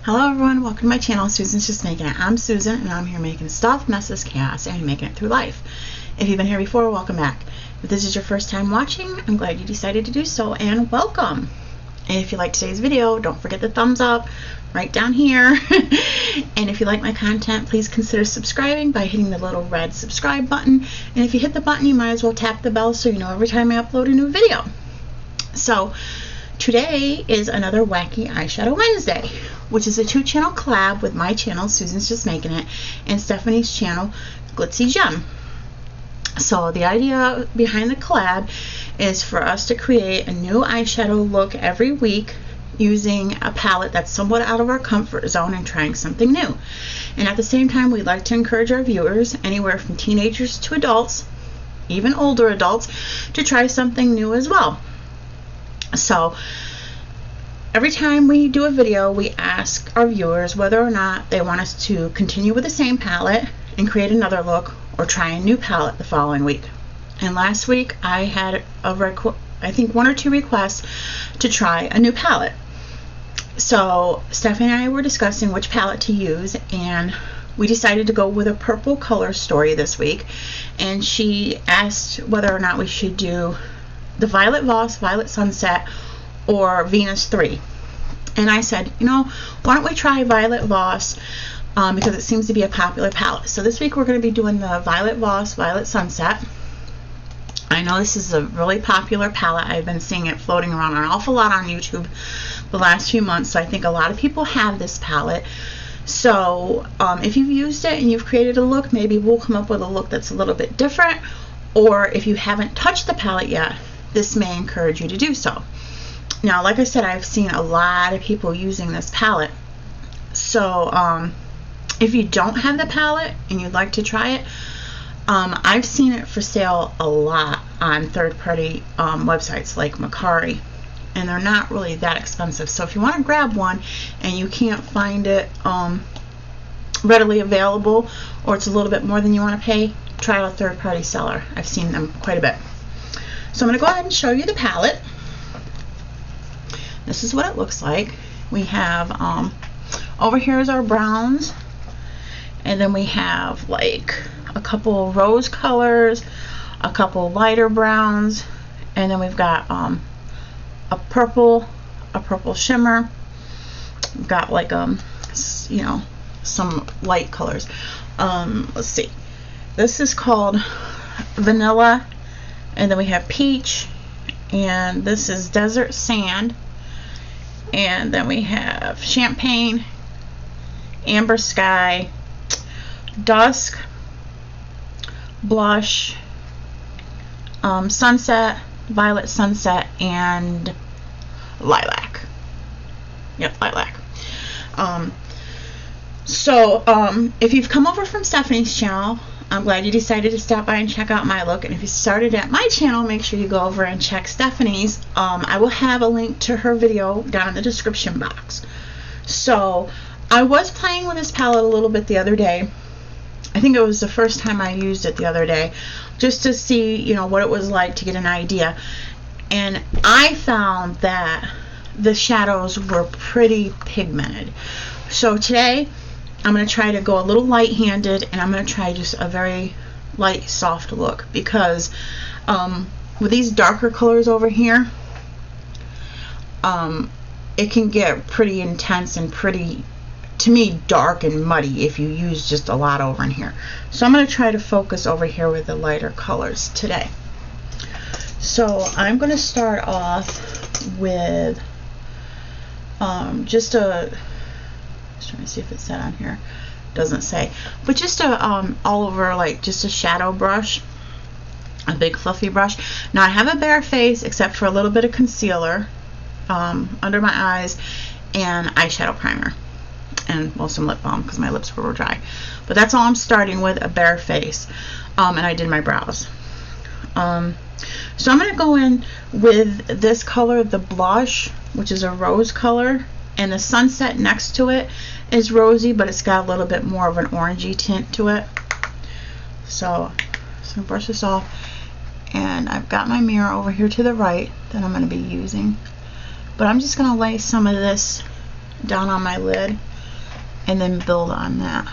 Hello everyone, welcome to my channel. Susan's Just Making It. I'm Susan and I'm here making stuff, messes, chaos, and making it through life. If you've been here before, welcome back. If this is your first time watching, I'm glad you decided to do so, and welcome. And if you like today's video, don't forget the thumbs up right down here. And if you like my content, please consider subscribing by hitting the little red subscribe button. And if you hit the button, you might as well tap the bell so you know every time I upload a new video. So today is another Wacky Eyeshadow Wednesday, which is a 2-channel collab with my channel, Susan's Just Making It, and Stephanie's channel, Glitzzy Gem. So the idea behind the collab is for us to create a new eyeshadow look every week using a palette that's somewhat out of our comfort zone and trying something new. And at the same time, we'd like to encourage our viewers, anywhere from teenagers to adults, even older adults, to try something new as well. So every time we do a video, we ask our viewers whether or not they want us to continue with the same palette and create another look, or try a new palette the following week. And last week I had I think 1 or 2 requests to try a new palette. So Stephanie and I were discussing which palette to use, and we decided to go with a purple color story this week. And she asked whether or not we should do the Violet Voss, Violet Sunset, or Venus 3. And I said, you know, why don't we try Violet Voss, because it seems to be a popular palette. So this week we're going to be doing the Violet Voss, Violet Sunset. I know this is a really popular palette. I've been seeing it floating around an awful lot on YouTube the last few months, so I think a lot of people have this palette. So if you've used it and you've created a look, maybe we'll come up with a look that's a little bit different. Or if you haven't touched the palette yet, this may encourage you to do so. Now, like I said, I've seen a lot of people using this palette. So if you don't have the palette and you'd like to try it, I've seen it for sale a lot on third-party websites like Macari, and they're not really that expensive. So if you want to grab one and you can't find it readily available, or it's a little bit more than you want to pay, try out a third-party seller. I've seen them quite a bit. So I'm going to go ahead and show you the palette. This is what it looks like. We have over here is our browns, and then we have like a couple rose colors, a couple lighter browns, and then we've got a purple shimmer. We've got like you know, some light colors. Let's see. This is called vanilla, and then we have peach, and this is desert sand, and then we have champagne, amber sky, dusk, blush, sunset, violet sunset, and lilac. Yep, lilac. So if you've come over from Stephanie's channel, I'm glad you decided to stop by and check out my look. And if you started at my channel, make sure you go over and check Stephanie's. I will have a link to her video down in the description box. So I was playing with this palette a little bit the other day. I think it was the first time I used it the other day, just to see, you know, what it was like, to get an idea. And I found that the shadows were pretty pigmented. So today I'm going to try to go a little light-handed, and I'm going to try just a very light, soft look, because with these darker colors over here, it can get pretty intense and pretty, to me, dark and muddy if you use just a lot over in here. So I'm going to try to focus over here with the lighter colors today. So I'm going to start off with just a, just trying to see if it said on here, doesn't say, but just a all over, like just a shadow brush, a big fluffy brush. Now I have a bare face except for a little bit of concealer under my eyes, and eyeshadow primer, and well, some lip balm because my lips were dry. But that's all I'm starting with, a bare face. And I did my brows. So I'm going to go in with this color, the blush, which is a rose color, and the sunset next to it is rosy, but it's got a little bit more of an orangey tint to it. So I'm just going to brush this off, and I've got my mirror over here to the right that I'm going to be using. But I'm just going to lay some of this down on my lid and then build on that.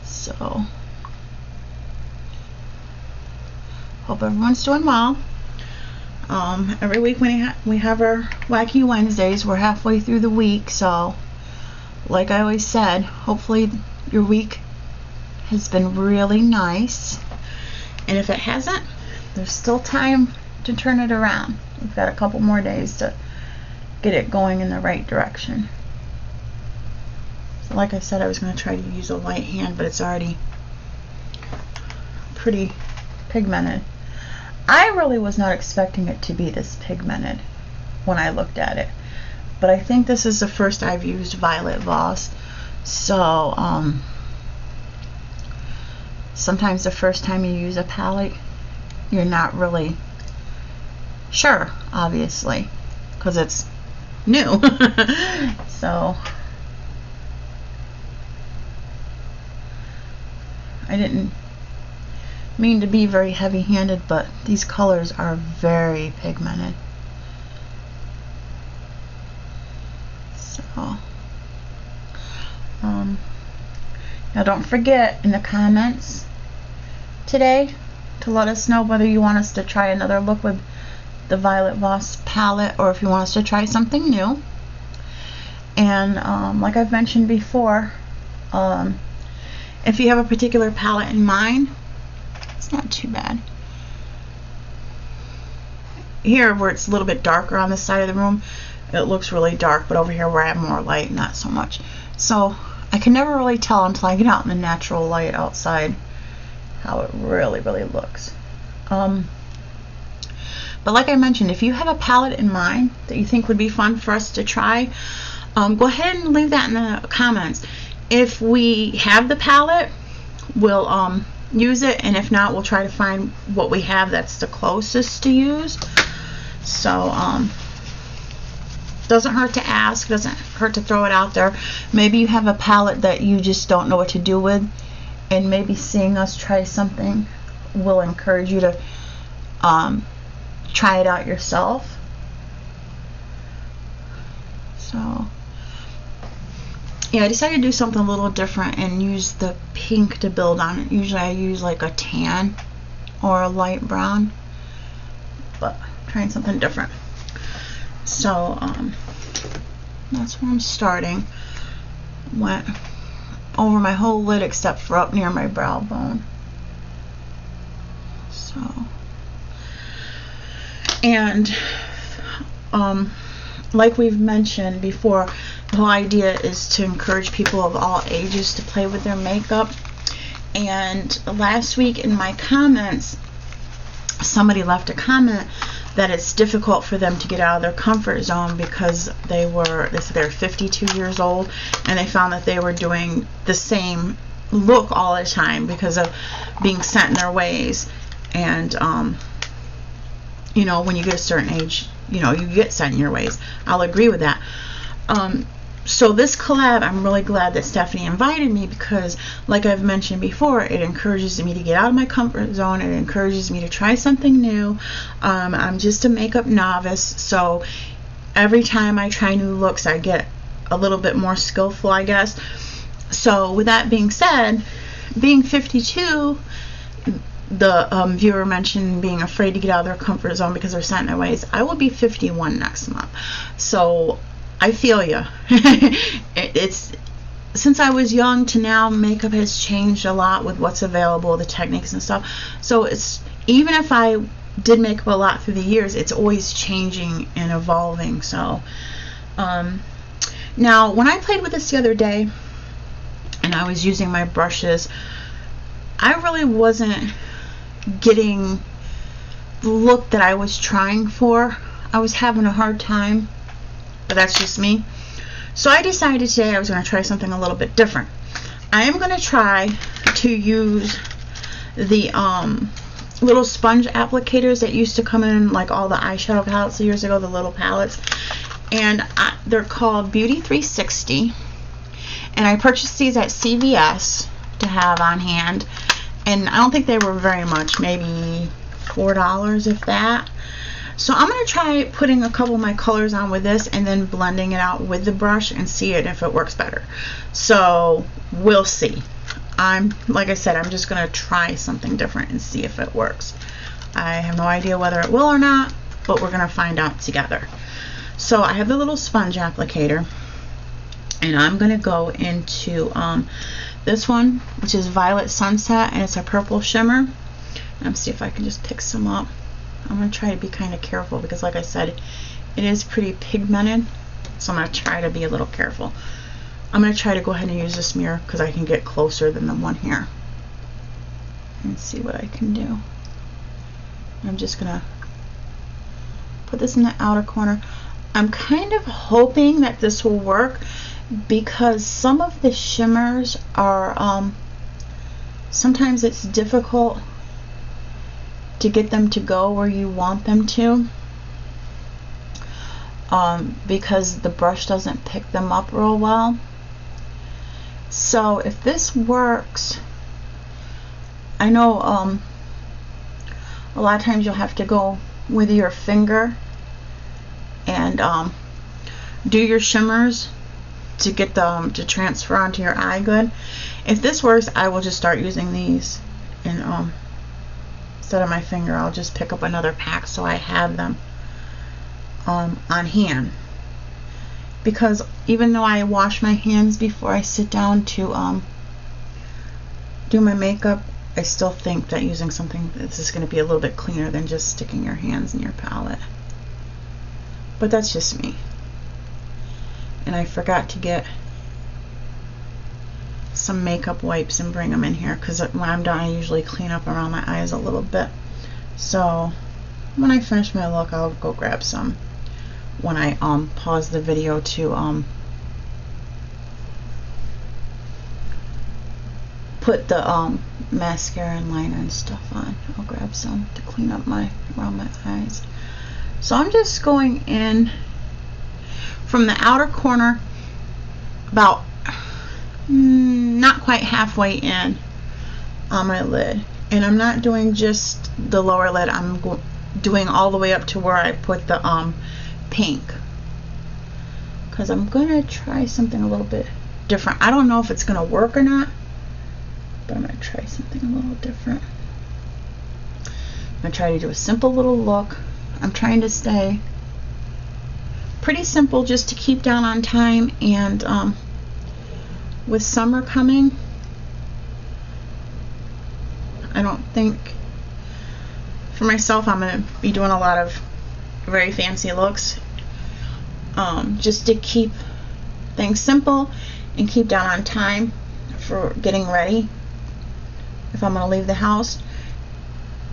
So hope everyone's doing well. Every week we have our Wacky Wednesdays. We're halfway through the week, so like I always said, hopefully your week has been really nice. And if it hasn't, there's still time to turn it around. We've got a couple more days to get it going in the right direction. So like I said, I was going to try to use a light hand, but it's already pretty pigmented. I really was not expecting it to be this pigmented when I looked at it, but I think this is the first I've used Violet Voss. So sometimes the first time you use a palette, you're not really sure, obviously, because it's new. So I didn't mean to be very heavy-handed, but these colors are very pigmented. So now don't forget in the comments today to let us know whether you want us to try another look with the Violet Voss palette, or if you want us to try something new. And like I've mentioned before, if you have a particular palette in mind, it's not too bad. Here where it's a little bit darker on this side of the room, it looks really dark, but over here where I have more light, not so much. So I can never really tell until I get out in the natural light outside how it really looks. But like I mentioned, if you have a palette in mind that you think would be fun for us to try, go ahead and leave that in the comments. If we have the palette, we'll use it, and if not, we'll try to find what we have that's the closest to use. So doesn't hurt to ask, doesn't hurt to throw it out there. Maybe you have a palette that you just don't know what to do with, and maybe seeing us try something will encourage you to try it out yourself. So yeah, I decided to do something a little different and use the pink to build on it. Usually I use like a tan or a light brown, but I'm trying something different. So that's where I'm starting. Went over my whole lid except for up near my brow bone. So, and like we've mentioned before, the whole idea is to encourage people of all ages to play with their makeup. And last week in my comments, somebody left a comment that it's difficult for them to get out of their comfort zone because they said they're 52 years old and they found that they were doing the same look all the time because of being set in their ways. And you know, when you get a certain age, you know, you get set in your ways. I'll agree with that. So this collab, I'm really glad that Stephanie invited me because, like I've mentioned before, it encourages me to get out of my comfort zone. It encourages me to try something new. I'm just a makeup novice, so every time I try new looks, I get a little bit more skillful, I guess. So with that being said, being 52, the viewer mentioned being afraid to get out of their comfort zone because they're set in their ways. I will be 51 next month, so I feel you. It's since I was young to now, makeup has changed a lot with what's available, the techniques and stuff. So it's, even if I did makeup a lot through the years, it's always changing and evolving. So now when I played with this the other day and I was using my brushes, I really wasn't getting the look that I was trying for. I was having a hard time, but that's just me. So I decided today I was going to try something a little bit different. I am going to try to use the little sponge applicators that used to come in like all the eyeshadow palettes years ago, the little palettes, and they're called Beauty 360, and I purchased these at CVS to have on hand, and I don't think they were very much, maybe $4 if that. So I'm going to try putting a couple of my colors on with this and then blending it out with the brush and see it if it works better. So we'll see. Like I said, I'm just going to try something different and see if it works. I have no idea whether it will or not, but we're going to find out together. So I have the little sponge applicator, and I'm going to go into this one, which is Violet Sunset, and it's a purple shimmer. Let's see if I can just pick some up. I'm going to try to be kind of careful because, like I said, it is pretty pigmented, so I'm going to try to be a little careful. I'm going to try to go ahead and use this mirror because I can get closer than the one here and see what I can do. I'm just going to put this in the outer corner. I'm kind of hoping that this will work because some of the shimmers are, sometimes it's difficult to get them to go where you want them to, because the brush doesn't pick them up real well. So if this works, I know a lot of times you'll have to go with your finger and do your shimmers to get them to transfer onto your eye good. If this works, I will just start using these, and instead of my finger, I'll just pick up another pack so I have them on hand. Because even though I wash my hands before I sit down to do my makeup, I still think that using something this is going to be a little bit cleaner than just sticking your hands in your palette. But that's just me. And I forgot to get some makeup wipes and bring them in here, because when I'm done I usually clean up around my eyes a little bit. So when I finish my look, I'll go grab some when I pause the video to put the mascara and liner and stuff on. I'll grab some to clean up around my eyes. So I'm just going in from the outer corner, about not quite halfway in on my lid, and I'm not doing just the lower lid, I'm doing all the way up to where I put the pink, because I'm gonna try something a little bit different. I don't know if it's gonna work or not, but I'm gonna try something a little different. I'm gonna try to do a simple little look. I'm trying to stay pretty simple just to keep down on time, and with summer coming, I don't think, for myself, I'm going to be doing a lot of very fancy looks, just to keep things simple and keep down on time for getting ready if I'm going to leave the house,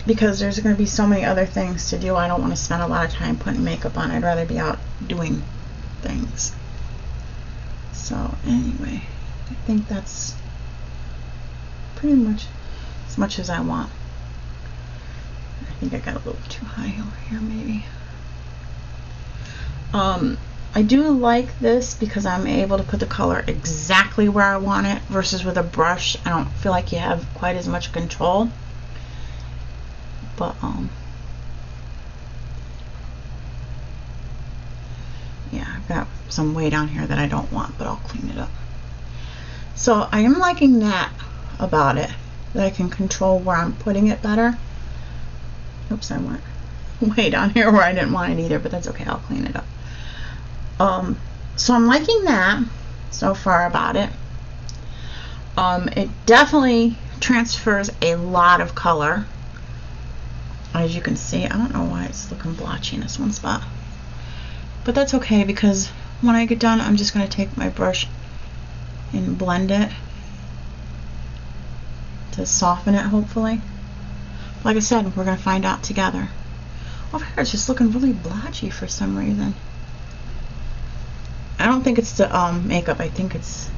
because there's going to be so many other things to do. I don't want to spend a lot of time putting makeup on. I'd rather be out doing things. So anyway, I think that's pretty much as I want. I think I got a little too high over here maybe. I do like this because I'm able to put the color exactly where I want it, versus with a brush I don't feel like you have quite as much control. But yeah, I've got some way down here that I don't want, but I'll clean it up. So I am liking that about it, that I can control where I'm putting it better. Oops, I went way down here where I didn't want it either, but that's okay, I'll clean it up. So I'm liking that so far about it. It definitely transfers a lot of color. As you can see, I don't know why it's looking blotchy in this one spot, but that's okay, because when I get done, I'm just going to take my brush and blend it to soften it, hopefully. Like I said, we're going to find out together. Over here it's just looking really blotchy for some reason. I don't think it's the makeup, I think it's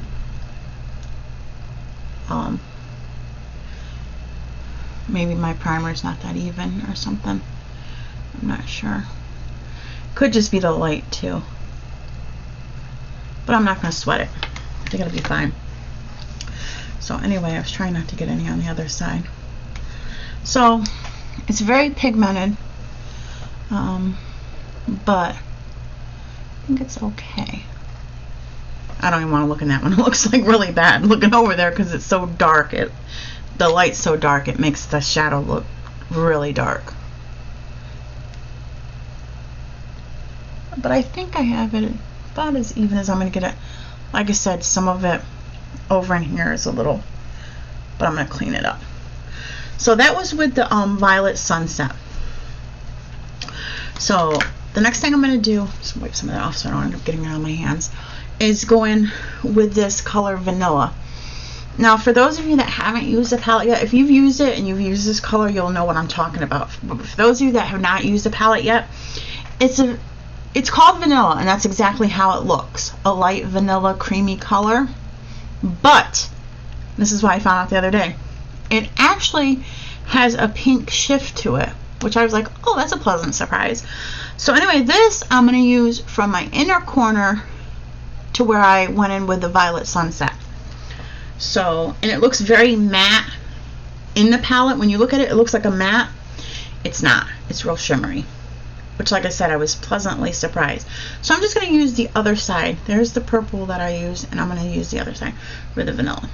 maybe my primer's not that even or something. I'm not sure. Could just be the light too. But I'm not going to sweat it. I think it'll be fine. So anyway, I was trying not to get any on the other side. So it's very pigmented. but I think it's okay. I don't even want to look in that one. It looks like really bad looking over there because it's so dark. The light's so dark, it makes the shadow look really dark. But I think I have it about as even as I'm going to get it. Like I said, some of it over in here is a little, but I'm going to clean it up. So that was with the Violet Sunset. So the next thing I'm going to do, just wipe some of that off so I don't end up getting it on my hands, is go in with this color Vanilla. Now for those of you that haven't used the palette yet, if you've used it and you've used this color, you'll know what I'm talking about. But for those of you that have not used the palette yet, it's called Vanilla, and that's exactly how it looks. A light vanilla creamy color. But this is what I found out the other day. It actually has a pink shift to it, which I was like, oh, that's a pleasant surprise. So anyway, this I'm going to use from my inner corner to where I went in with the Violet Sunset. So, and it looks very matte in the palette. When you look at it, it looks like a matte. It's not. It's real shimmery, which, like I said, I was pleasantly surprised. So I'm just going to use the other side. There's the purple that I use, and I'm going to use the other side with the vanilla.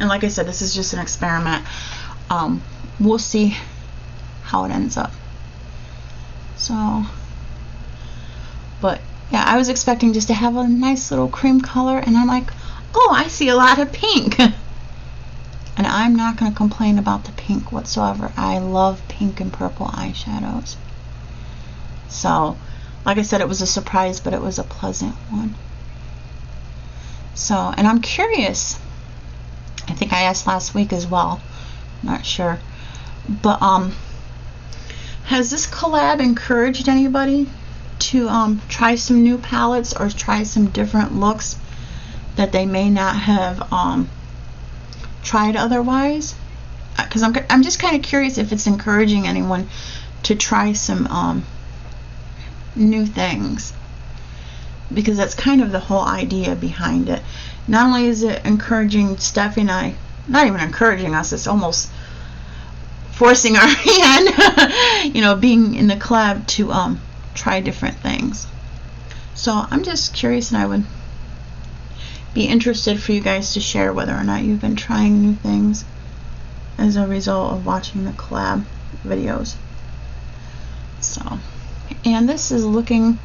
And like I said, this is just an experiment. We'll see how it ends up. So, but yeah, I was expecting just to have a nice little cream color, and I'm like, oh, I see a lot of pink. And I'm not going to complain about the pink whatsoever. I love pink and purple eyeshadows. So, like I said, it was a surprise, but it was a pleasant one. So, and I'm curious. I think I asked last week as well. Not sure. But, has this collab encouraged anybody to try some new palettes or try some different looks that they may not have tried otherwise? Because I'm just kind of curious if it's encouraging anyone to try some new things, because that's kind of the whole idea behind it. Not only is it encouraging Steffi and I, not even encouraging us, it's almost forcing our hand, you know, being in the collab to try different things. So I'm just curious, and I would be interested for you guys to share whether or not you've been trying new things as a result of watching the collab videos. So, and this is looking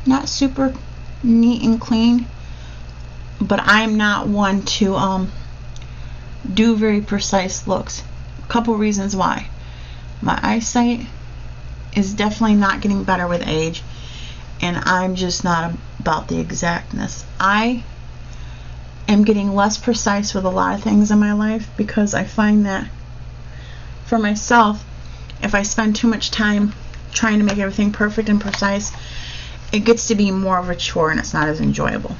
not super neat and clean, but I'm not one to do very precise looks. A couple reasons why. My eyesight is definitely not getting better with age, and I'm just not about the exactness. I am getting less precise with a lot of things in my life because I find that for myself, if I spend too much time trying to make everything perfect and precise, it gets to be more of a chore and it's not as enjoyable.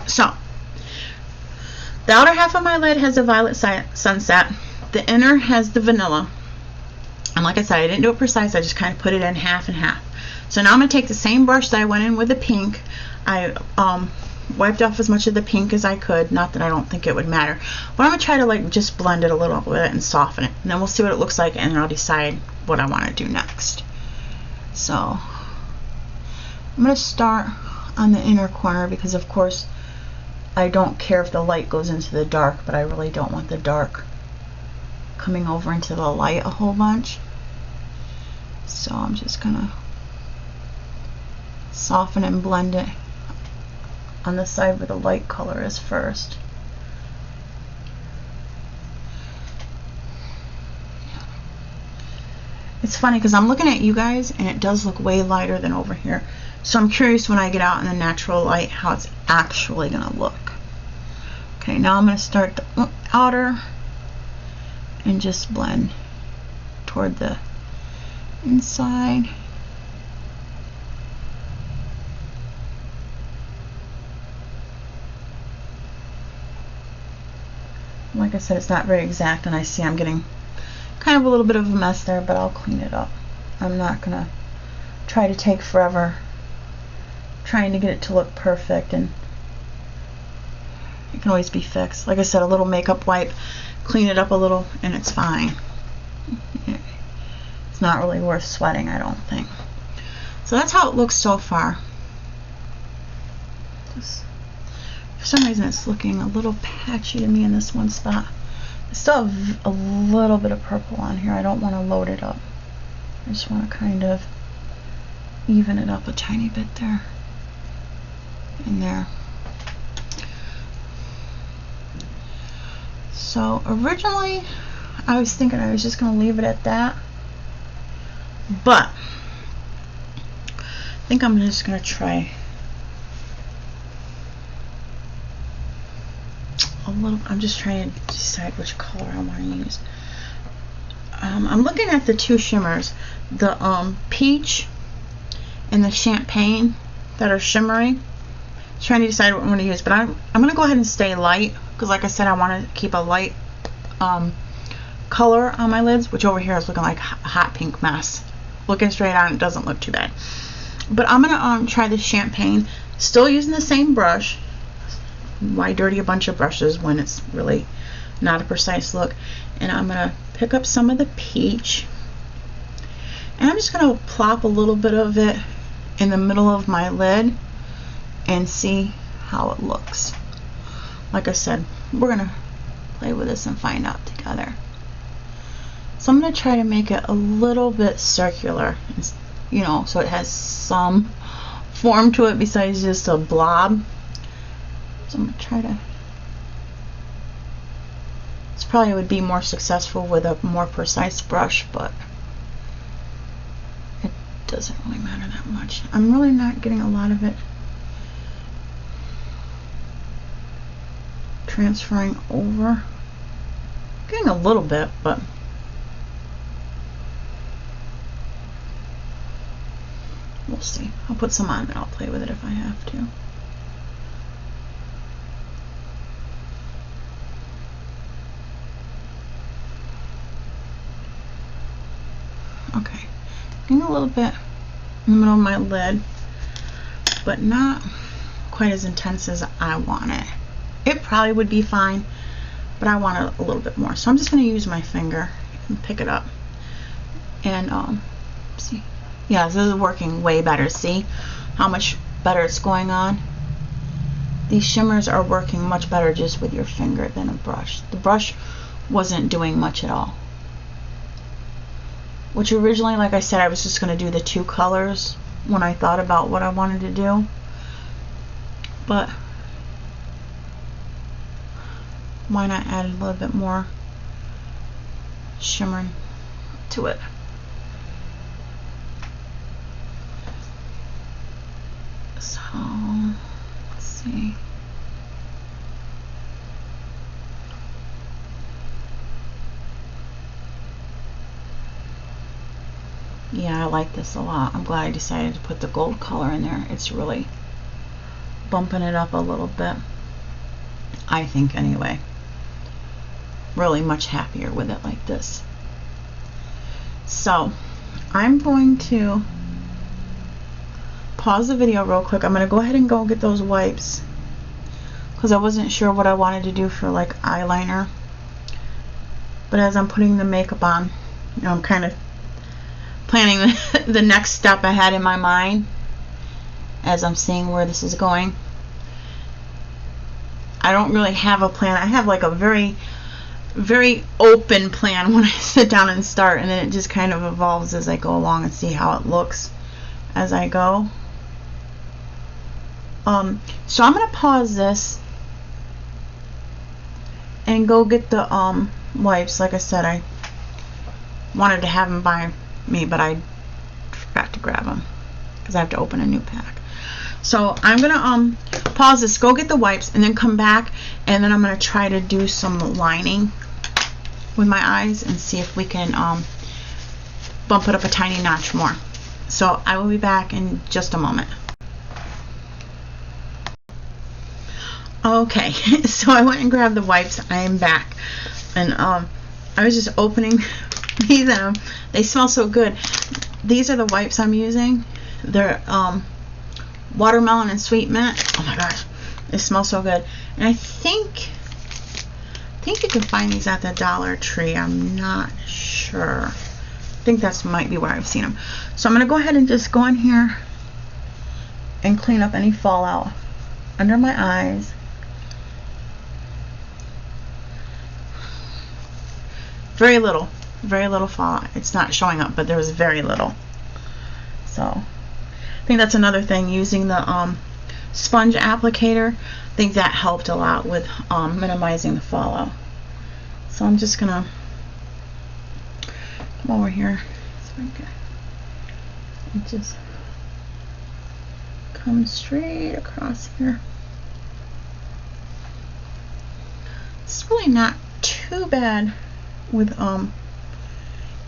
So, the outer half of my lid has the Violet Sunset. The inner has the Vanilla. And like I said, I didn't do it precise. I just kind of put it in half and half. So now I'm going to take the same brush that I went in with the pink. I wiped off as much of the pink as I could. Not that I don't think it would matter. But I'm going to try to like just blend it a little bit and soften it. And then we'll see what it looks like, and then I'll decide what I want to do next. So I'm going to start on the inner corner because, of course, I don't care if the light goes into the dark, but I really don't want the dark coming over into the light a whole bunch. So I'm just going to soften and blend it on the side where the light color is first. It's funny because I'm looking at you guys and it does look way lighter than over here. So I'm curious when I get out in the natural light how it's actually going to look. Okay, now I'm going to start the outer and just blend toward the inside. Like I said, it's not very exact, and I see I'm getting kind of a little bit of a mess there, but I'll clean it up. I'm not going to try to take forever trying to get it to look perfect, and it can always be fixed. Like I said, a little makeup wipe, clean it up a little, and it's fine. It's not really worth sweating, I don't think. So that's how it looks so far. For some reason it's looking a little patchy to me in this one spot. I still have a little bit of purple on here. I don't want to load it up. I just want to kind of even it up a tiny bit there and there. So originally I was thinking I was just going to leave it at that, but I think I'm just going to try a little. I'm just trying to decide which color I want to use. I'm looking at the two shimmers, the peach and the champagne that are shimmery. Trying to decide what I'm going to use, but I'm going to go ahead and stay light because, like I said, I want to keep a light color on my lids, which over here is looking like a hot pink mess. Looking straight on, it doesn't look too bad. But I'm going to try the champagne, still using the same brush. Why dirty a bunch of brushes when it's really not a precise look? And I'm going to pick up some of the peach, and I'm just going to plop a little bit of it in the middle of my lid and see how it looks. Like I said, we're going to play with this and find out together. So I'm going to try to make it a little bit circular, you know, so it has some form to it besides just a blob. So I'm going to try to, this probably would be more successful with a more precise brush, but it doesn't really matter that much. I'm really not getting a lot of it transferring over. Getting a little bit, but we'll see. I'll put some on and I'll play with it if I have to. Okay, getting a little bit in the middle of my lid, but not quite as intense as I want it. It probably would be fine, but I want it a little bit more. So I'm just going to use my finger and pick it up. And see, yeah, this is working way better. See how much better it's going on? These shimmers are working much better just with your finger than a brush. The brush wasn't doing much at all. Which originally, like I said, I was just going to do the two colors when I thought about what I wanted to do. But why not add a little bit more shimmer to it? So let's see. Yeah, I like this a lot. I'm glad I decided to put the gold color in there. It's really bumping it up a little bit, I think, anyway. Really much happier with it like this. So I'm going to pause the video real quick. I'm going to go ahead and go get those wipes because I wasn't sure what I wanted to do for like eyeliner. But as I'm putting the makeup on, you know, I'm kind of planning the next step ahead in my mind as I'm seeing where this is going. I don't really have a plan. I have like a very open plan when I sit down and start, and then it just kind of evolves as I go along and see how it looks as I go. So I'm going to pause this and go get the wipes. Like I said, I wanted to have them by me, but I forgot to grab them because I have to open a new pack. So I'm gonna pause this, go get the wipes, and then come back, and then I'm gonna try to do some lining with my eyes and see if we can bump it up a tiny notch more. So I will be back in just a moment. Okay, so I went and grabbed the wipes. I am back, and I was just opening these, and they smell so good. These are the wipes I'm using. They're watermelon and sweet mint. Oh my gosh, they smell so good. And I think you can find these at the Dollar Tree. I'm not sure. think that's might be where I've seen them. So I'm going to go ahead and just go in here and clean up any fallout under my eyes. Very little fallout. It's not showing up, but there was very little. So I think that's another thing, using the sponge applicator. I think that helped a lot with minimizing the fallout. So I'm just gonna come over here so I can just come straight across here. It's really not too bad with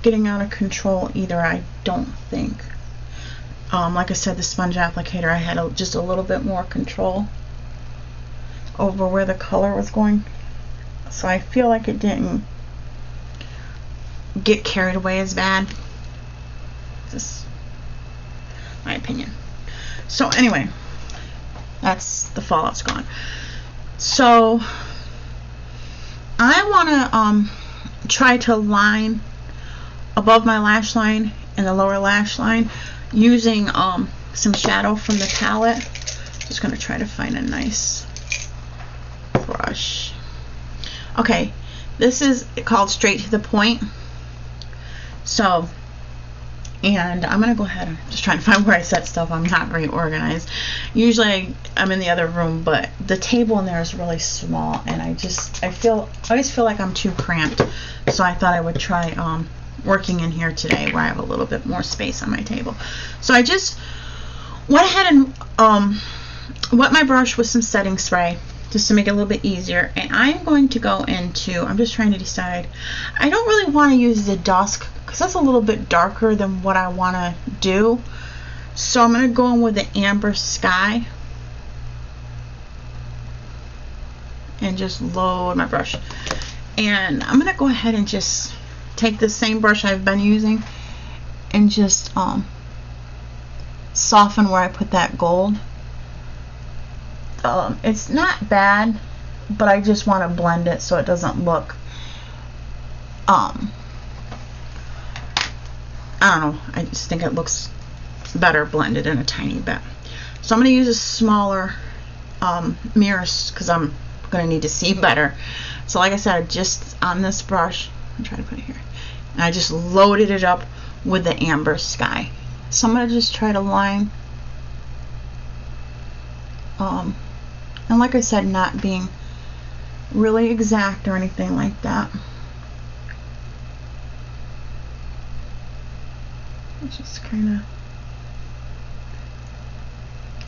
getting out of control either, I don't think. Like I said, the sponge applicator, I had just a little bit more control over where the color was going, so I feel like it didn't get carried away as bad. Just my opinion. So anyway, that's the fallout's gone. So I want to try to line above my lash line and the lower lash line using some shadow from the palette. Just going to try to find a nice brush. Okay, this is called Straight to the Point. So, and I'm going to go ahead and just trying to find where I set stuff. I'm not very organized. Usually I'm in the other room, but the table in there is really small, and I always feel like I'm too cramped. So I thought I would try working in here today where I have a little bit more space on my table. So I just went ahead and wet my brush with some setting spray just to make it a little bit easier, and I'm going to go into, I'm just trying to decide, I don't really want to use the dusk because that's a little bit darker than what I want to do, so I'm going to go in with the amber sky and just load my brush. And I'm going to go ahead and just take the same brush I've been using and just soften where I put that gold. It's not bad, but I just want to blend it so it doesn't look I don't know, I just think it looks better blended in a tiny bit. So I'm going to use a smaller mirror because I'm going to need to see better. So like I said, just on this brush, I'm trying to put it here, and I just loaded it up with the amber sky. So I'm going to just try to line, and like I said, not being really exact or anything like that. It's just kind of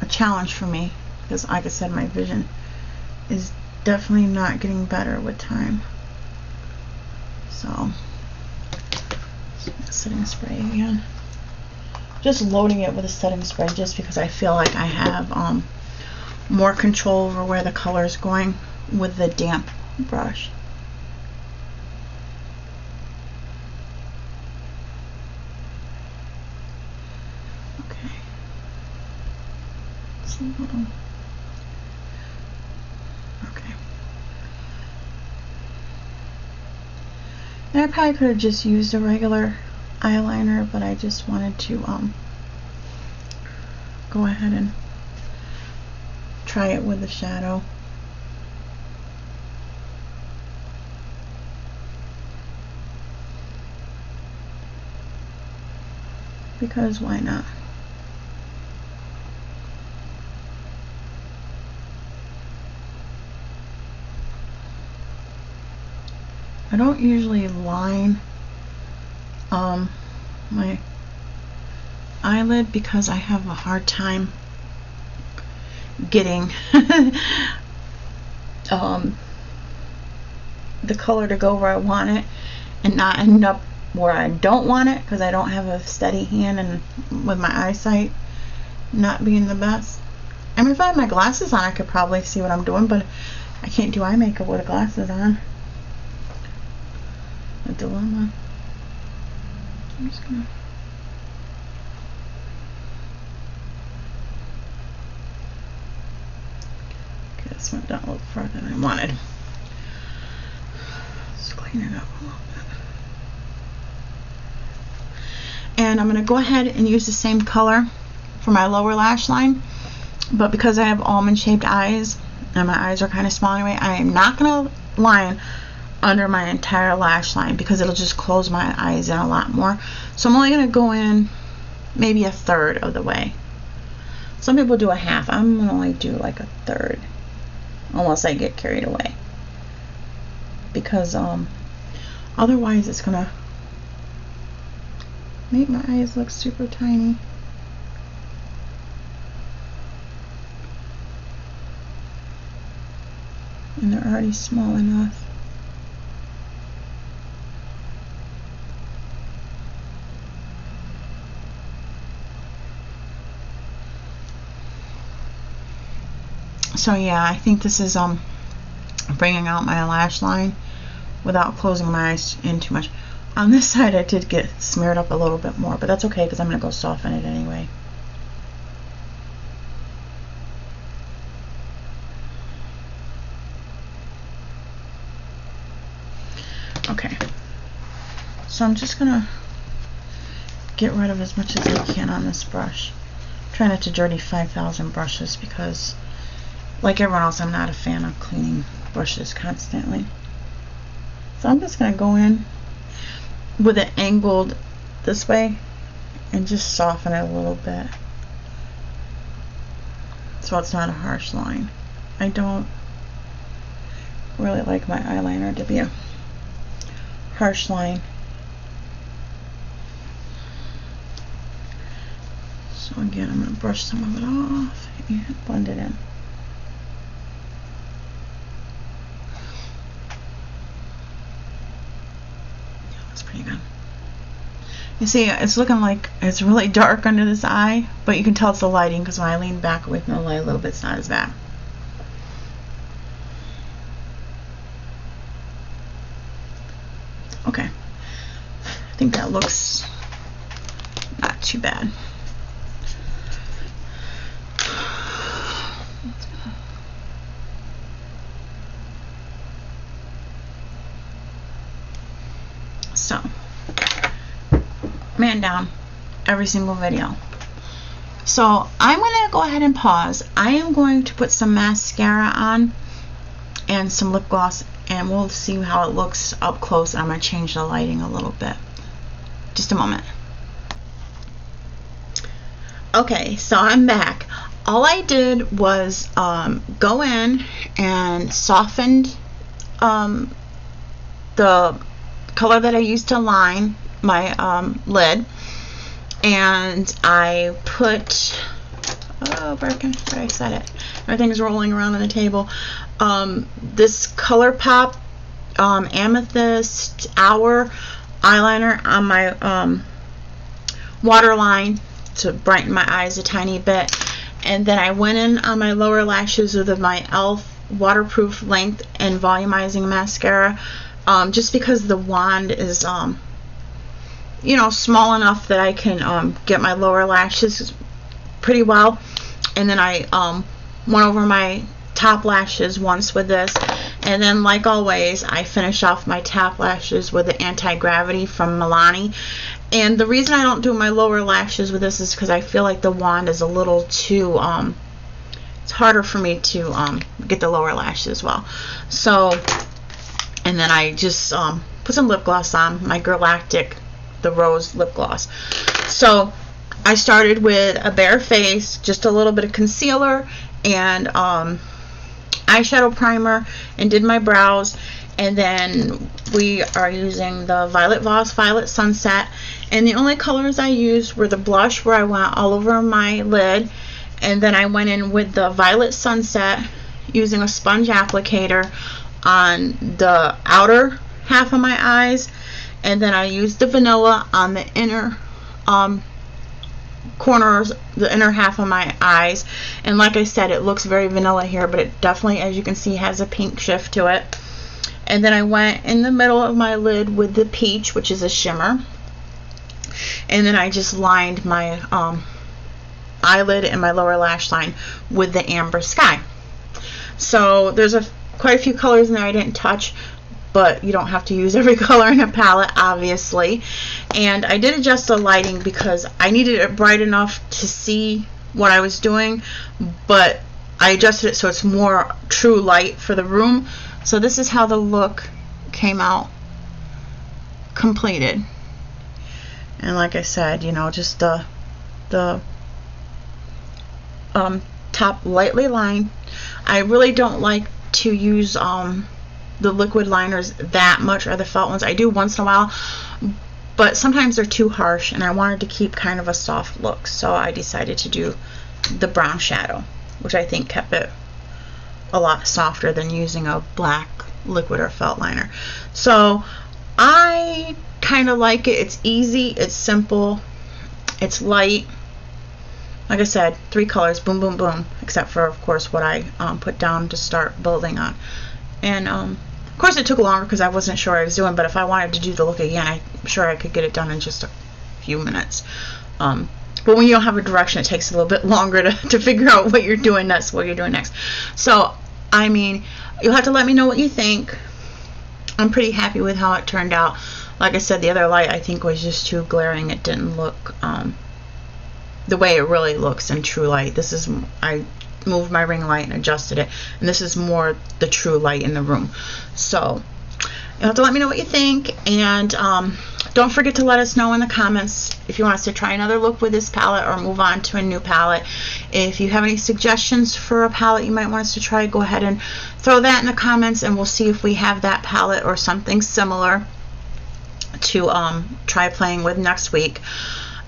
a challenge for me because, like I said, my vision is definitely not getting better with time. So, setting spray again. Just loading it with a setting spray just because I feel like I have more control over where the color is going with the damp brush. Okay. It's a little. Okay. And I probably could have just used a regular eyeliner, but I just wanted to go ahead and try it with the shadow. Because why not? I don't usually line my eyelid because I have a hard time getting the color to go where I want it and not end up where I don't want it because I don't have a steady hand and with my eyesight not being the best. I mean, if I had my glasses on I could probably see what I'm doing, but I can't do eye makeup with the glasses on. A dilemma. I'm just gonna okay, this went down a little further than I wanted. Just clean it up a little bit. And I'm going to go ahead and use the same color for my lower lash line, but because I have almond shaped eyes and my eyes are kind of small anyway, I am not going to line under my entire lash line because it'll just close my eyes in a lot more. So I'm only going to go in maybe a third of the way. Some people do a half. I'm going to only do like a third, unless I get carried away, because otherwise it's going to make my eyes look super tiny. And they're already small enough. So yeah, I think this is bringing out my lash line without closing my eyes in too much. On this side I did get smeared up a little bit more, but that's okay because I'm going to go soften it anyway. Okay, so I'm just going to get rid of as much as I can on this brush. Try not to dirty 5,000 brushes because, like everyone else, I'm not a fan of cleaning brushes constantly. So I'm just going to go in with it angled this way and just soften it a little bit so it's not a harsh line. I don't really like my eyeliner to be a harsh line. So again, I'm going to brush some of it off and blend it in. Pretty good. You see, it's looking like it's really dark under this eye, but you can tell it's the lighting because when I lean back away from the light a little bit, it's not as bad. Okay, I think that looks not too bad. So, man down every single video. So I'm going to go ahead and pause. I am going to put some mascara on and some lip gloss, and we'll see how it looks up close. I'm going to change the lighting a little bit. Just a moment. Okay, so I'm back. All I did was go in and softened the color that I used to line my lid, and I put, oh, broken, where I set it, everything's rolling around on the table, this ColourPop Amethyst Hour eyeliner on my waterline to brighten my eyes a tiny bit, and then I went in on my lower lashes with my e.l.f. waterproof length and volumizing mascara. Just because the wand is, you know, small enough that I can get my lower lashes pretty well. And then I went over my top lashes once with this. And then, like always, I finish off my top lashes with the anti-gravity from Milani. And the reason I don't do my lower lashes with this is because I feel like the wand is a little too, it's harder for me to get the lower lashes as well. So, and then I just put some lip gloss on, my Galactic, the rose lip gloss. So I started with a bare face, just a little bit of concealer and eyeshadow primer, and did my brows. And then we are using the Violet Voss Violet Sunset, and the only colors I used were the blush where I went all over my lid, and then I went in with the Violet Sunset using a sponge applicator on the outer half of my eyes, and then I used the vanilla on the inner corners, the inner half of my eyes. And like I said, it looks very vanilla here, but it definitely, as you can see, has a pink shift to it. And then I went in the middle of my lid with the peach, which is a shimmer, and then I just lined my eyelid and my lower lash line with the Amber Sky. So there's quite a few colors in there I didn't touch. but you don't have to use every color in a palette, obviously. And I did adjust the lighting because I needed it bright enough to see what I was doing, but I adjusted it so it's more true light for the room. So this is how the look came out completed. And like I said, you know, just the top lightly lined. I really don't like to use the liquid liners that much, or the felt ones. I do once in a while, but sometimes they're too harsh, and I wanted to keep kind of a soft look, so I decided to do the brown shadow, which I think kept it a lot softer than using a black liquid or felt liner. So I kind of like it. It's easy, it's simple, it's light. Like I said, 3 colors, boom, boom, boom, except for, of course, what I put down to start building on. And of course it took longer because I wasn't sure what I was doing, but if I wanted to do the look again, I'm sure I could get it done in just a few minutes. But when you don't have a direction, it takes a little bit longer to figure out what you're doing next, So, I mean, you'll have to let me know what you think. I'm pretty happy with how it turned out. Like I said, the other light I think was just too glaring. It didn't look the way it really looks in true light. This is, I moved my ring light and adjusted it, and this is more the true light in the room. So you'll have to let me know what you think, and don't forget to let us know in the comments if you want us to try another look with this palette or move on to a new palette. If you have any suggestions for a palette you might want us to try, go ahead and throw that in the comments, and we'll see if we have that palette or something similar to try playing with next week.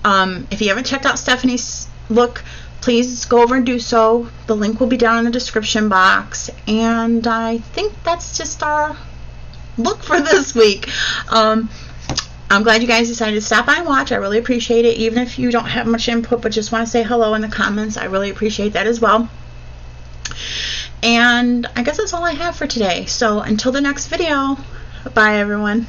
If you haven't checked out Stephanie's look, please go over and do so. The link will be down in the description box. And I think that's just our look for this week. I'm glad you guys decided to stop by and watch. I really appreciate it. Even if you don't have much input but just want to say hello in the comments, I really appreciate that as well. And I guess that's all I have for today. So until the next video, bye everyone.